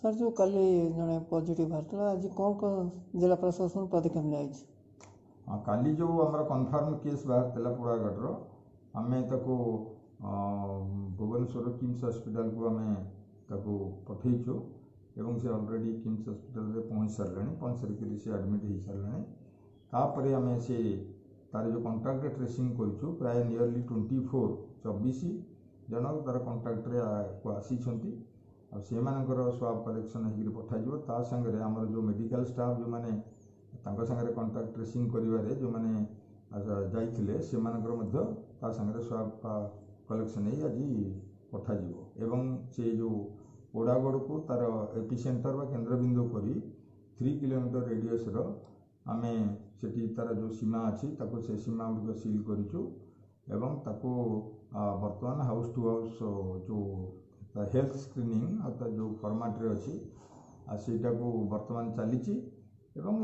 Sir जो कल जड़े पॉजिटिव बाहर आज कौन कौन जिला प्रशासन पदक्षेप लिया? हाँ, काली जो आमर कन्फर्म केस बाहर पोड़ागढ़ आम भुवनेश्वर किम्स हॉस्पिटल को आम पठेचु एवं से ऑलरेडी किम्स हॉस्पिटल रे पहुँच सारे पहुँच से एडमिट हो सारे तापर आम से तार जो कंटाक्ट ट्रेसिंग करूँ प्राय नियरली 24 जन तार कंटाक्ट को आसी से स्वाब कलेक्शन हो पठाଯିव ता संगे आमर जो मेडिकल स्टाफ जो मैंने संगे कंटाक्ट ट्रेसिंग करिवारे जो मैंने जाइथिले से संगे स्वाब कलेक्शन ही आज पठाजिव एवं से जो पोड़ागढ़ को तार एपिसेंटर व केन्द्रबिंदु करी 3 किलोमीटर रेडियस आम से तार जो सीमा अच्छी से सीमा गुड़िक सील करूँ एवं ताको बर्तमान हाउस टू हाउस जो हेल्थ स्क्रीनिंग जो फॉर्मेट रे अच्छी सेटा को बर्तमान चली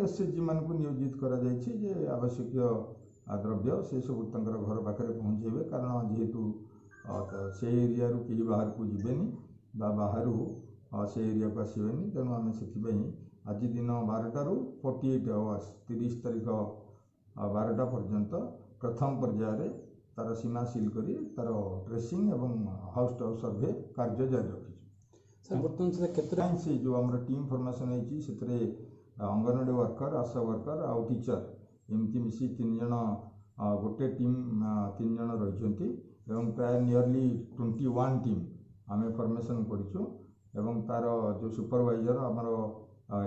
एसएचजी मान को नियोजित कर आवश्यक द्रव्य से सब घर पाखे पहुँचे कारण जेहेतु से एरिया कहीं बाहर को जीवेनि बाहर से एरिया को आसबे तेणु आम से आज दिन 12 ରୁ 48 आवर्स 30 तारीख 12टा पर्यंत प्रथम पर्यायर तार सीमा सील करी तार ट्रेसिंग एवं हाउस टू हाउस सर्वे कार्य जारी रखी से जो आम टीम फॉर्मेशन होती अंगनवाड़ी वर्कर आशा वर्कर आउ टीचर एमती मिसी 3 जन गोटे टीम 3 जन रही प्राय नियरली 21 टीम आम फॉर्मेशन करूँ एवं तार जो सुपरवाइजर आमर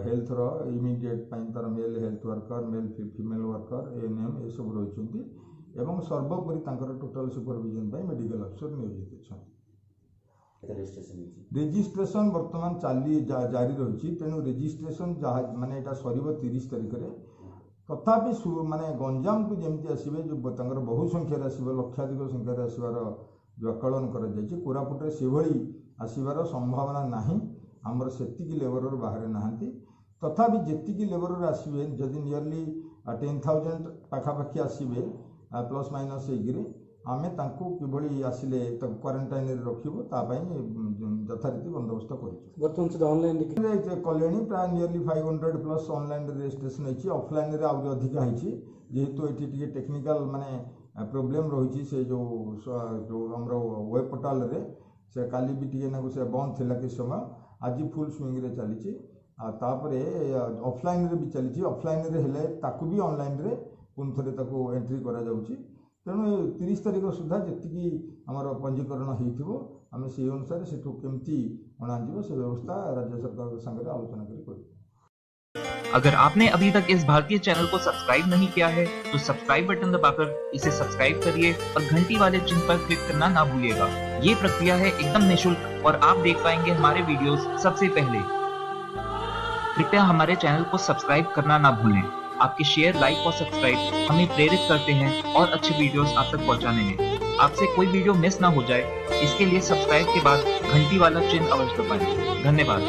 हेल्थ इमिडिएट तार male health worker male female worker ANM ये सब रही एवं सर्वोपरि टोटल सुपरविजन मेडिकल अफिसर नियोजित अच्छा। रेजिस्ट्रेशन बर्तमान जारी रही तेणु रेजिस्ट्रेशन जहाँ माने एटा सर 30 तारीख में तथापि माने गंजाम को जमी आसवे जो बहु संख्यार आसवे लक्षाधिक संख्यार आसबार जो आकलन कर कोरापुटे से भली आसबार संभावना नहीं आमर सेतिकी लेवल बाहर नहांती तथापि जेतिकी लेवल आसवे जदि नियरली 10,000 पाखापाखि आसवे प्लस माइनस आमे तांको किभली आसिले क्वारंटाइन रे रखिबो तापाई यथारीति बंदोबस्त करिछु बर्तमान से ऑनलाइन कलेनी प्राय नियरली 500 प्लस ऑनलाइन रजिस्ट्रेशन होइछि ऑफलाइन रे आउरी अधिक होइछि जेहेतु एठी टिके टेक्निकल माने प्रॉब्लम रहिछि से जो हमरो वेब पोर्टल रे से काली भी टिके ना से बंद थिला कि समय आज फुल स्विंग रे चलीछि आ तापरे ऑफलाइन रे भी चलीछि ऑफलाइन रे हेले ताकू भी ऑनलाइन रे पुन थरे ताकू एंट्री करा जाउछि तेणु 30 तारीख सुधा जी आमर पंजीकरण हो आम से अनुसार से केमती अणाजिव से व्यवस्था राज्य सरकार संगे आलोचना करें। अगर आपने अभी तक इस भारतीय चैनल को सब्सक्राइब नहीं किया है तो सब्सक्राइब बटन दबाकर इसे सब्सक्राइब करिए और घंटी वाले चिन्ह पर क्लिक करना ना भूलिएगा। ये प्रक्रिया है एकदम निःशुल्क और आप देख पाएंगे हमारे वीडियोस सबसे पहले। कृपया हमारे चैनल को सब्सक्राइब करना ना भूलें। आपके शेयर, लाइक और सब्सक्राइब हमें प्रेरित करते हैं और अच्छे वीडियोस आप तक पहुंचाने में। आपसे कोई वीडियो मिस ना हो जाए इसके लिए सब्सक्राइब के बाद घंटी वाला चिन्ह अवश्य दबाएं। धन्यवाद।